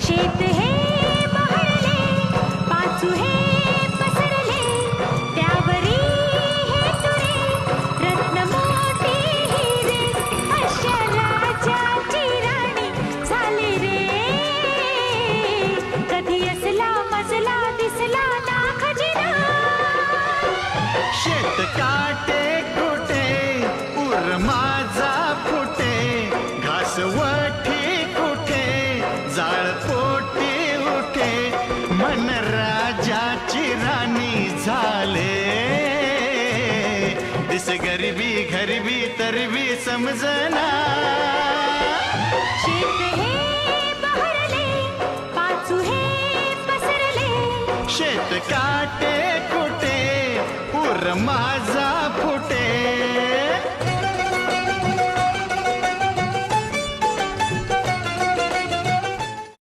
शेत हे बहरले, पाचू हे पसरले, त्यावरी हे तुरे, रत्न मोती हिरे, अशा राजाची राणी झाली रे. कधी असला मजला दिसला ना खजिना. शेत काटे कुठे उर माझा फुटे, घास वठी कुठे जाळ पोटी उठे, मन राजाची राणी झाले. दिस गरिबी गरिबी तरबी समजना. शेत हे बहरले, पाचू हे पसरले, शेत का